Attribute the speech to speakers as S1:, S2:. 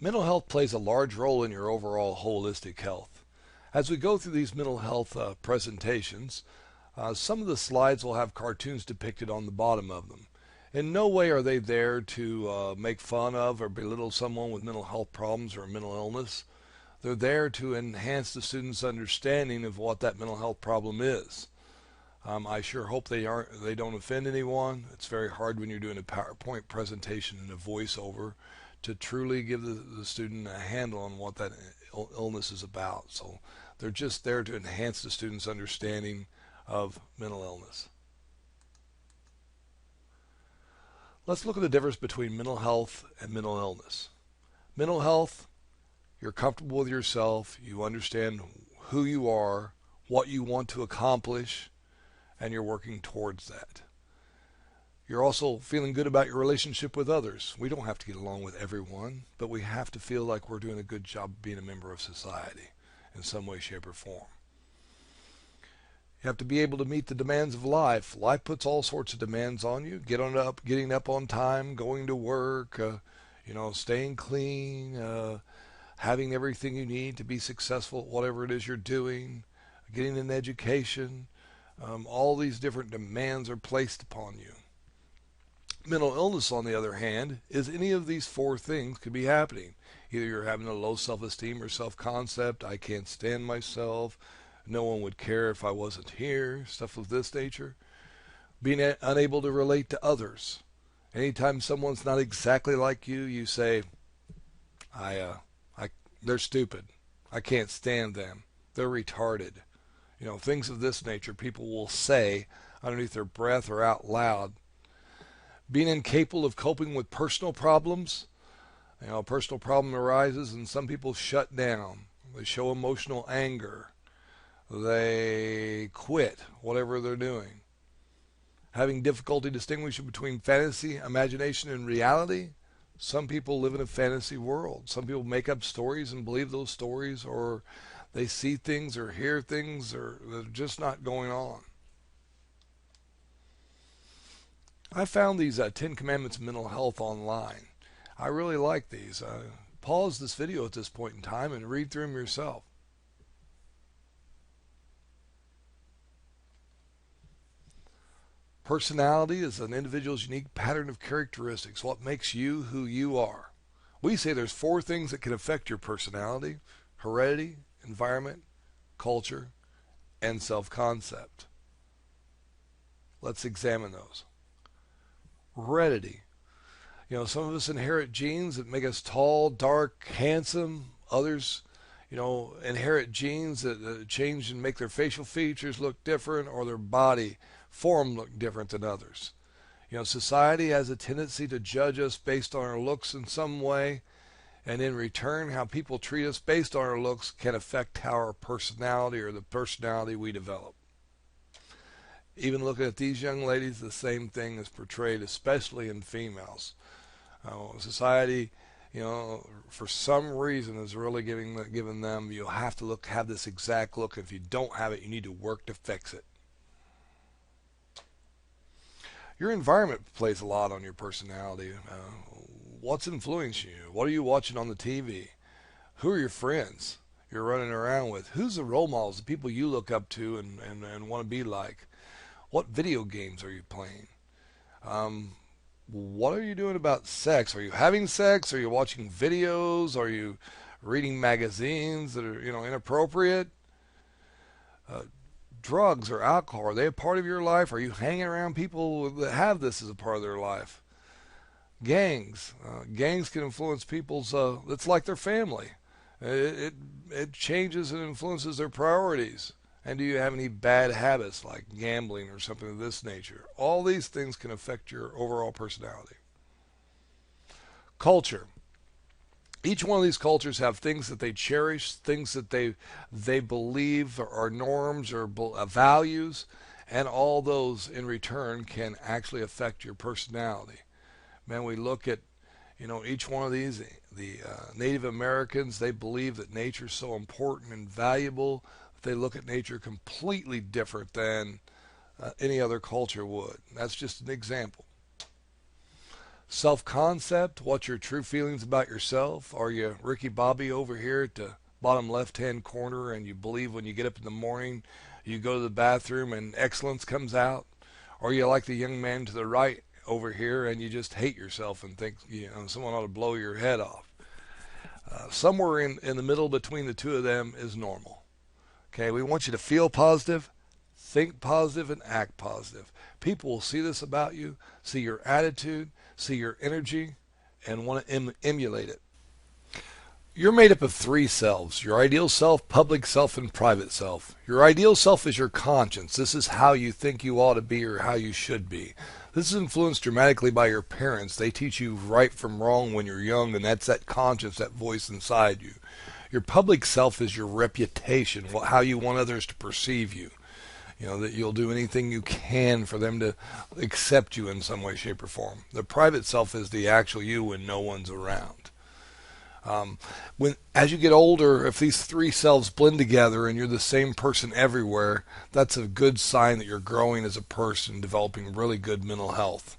S1: Mental health plays a large role in your overall holistic health. As we go through these mental health presentations, some of the slides will have cartoons depicted on the bottom of them. In no way are they there to make fun of or belittle someone with mental health problems or a mental illness. They're there to enhance the student's understanding of what that mental health problem is. I sure hope they don't offend anyone. It's very hard when you're doing a PowerPoint presentation and a voiceover to truly give the student a handle on what that illness is about. So they're just there to enhance the student's understanding of mental illness. Let's look at the difference between mental health and mental illness. Mental health, you're comfortable with yourself, you understand who you are, what you want to accomplish, and you're working towards that. You're also feeling good about your relationship with others. We don't have to get along with everyone, but we have to feel like we're doing a good job being a member of society in some way, shape, or form. You have to be able to meet the demands of life. Life puts all sorts of demands on you. Getting up on time, going to work, staying clean, having everything you need to be successful at whatever it is you're doing, getting an education. All these different demands are placed upon you. Mental illness, on the other hand, is any of these four things could be happening. Either you're having a low self-esteem or self-concept, I can't stand myself, no one would care if I wasn't here, stuff of this nature. Being unable to relate to others. Anytime someone's not exactly like you, you say, they're stupid. I can't stand them. They're retarded. Things of this nature people will say underneath their breath or out loud. Being incapable of coping with personal problems. A personal problem arises and some people shut down. They show emotional anger. They quit whatever they're doing. Having difficulty distinguishing between fantasy, imagination, and reality. Some people live in a fantasy world. Some people make up stories and believe those stories, or they see things or hear things or they're just not going on. I found these 10 Commandments of Mental Health online. I really like these. Pause this video at this point in time and read through them yourself. Personality is an individual's unique pattern of characteristics, what makes you who you are. We say there's 4 things that can affect your personality: heredity, environment, culture, and self-concept. Let's examine those. Heredity. Some of us inherit genes that make us tall, dark, handsome. Others, inherit genes that change and make their facial features look different or their body form look different than others. Society has a tendency to judge us based on our looks in some way, and in return, how people treat us based on our looks can affect our personality or the personality we develop. Even looking at these young ladies, the same thing is portrayed, especially in females. Society, for some reason is really giving them, you have to have this exact look. If you don't have it, you need to work to fix it. Your environment plays a lot on your personality. What's influencing you? What are you watching on the TV? Who are your friends you're running around with? Who's the role models, the people you look up to and want to be like? What video games are you playing? What are you doing about sex? Are you having sex? Are you watching videos? Are you reading magazines that are inappropriate? Drugs or alcohol, are they a part of your life? Are you hanging around people that have this as a part of their life? Gangs. Gangs can influence people's, it's like their family. It changes and influences their priorities. And do you have any bad habits like gambling or something of this nature? All these things can affect your overall personality. Culture. Each one of these cultures have things that they cherish, things that they believe are norms or values, and all those in return can actually affect your personality. Man, we look at each one of these. The Native Americans, they believe that nature is so important and valuable. They look at nature completely different than any other culture would. That's just an example. Self-concept, what's your true feelings about yourself? Are you Ricky Bobby over here at the bottom left-hand corner and you believe when you get up in the morning you go to the bathroom and excellence comes out? Or are you like the young man to the right over here and you just hate yourself and think someone ought to blow your head off? Somewhere in the middle between the two of them is normal. Okay, we want you to feel positive, think positive, and act positive. People will see this about you, see your attitude, see your energy, and want to emulate it. You're made up of three selves: your ideal self, public self, and private self. Your ideal self is your conscience. This is how you think you ought to be or how you should be. This is influenced dramatically by your parents. They teach you right from wrong when you're young, and that's that conscience, that voice inside you. Your public self is your reputation, how you want others to perceive you. That you'll do anything you can for them to accept you in some way, shape, or form. The private self is the actual you when no one's around. As you get older, if these three selves blend together and you're the same person everywhere, that's a good sign that you're growing as a person, developing really good mental health.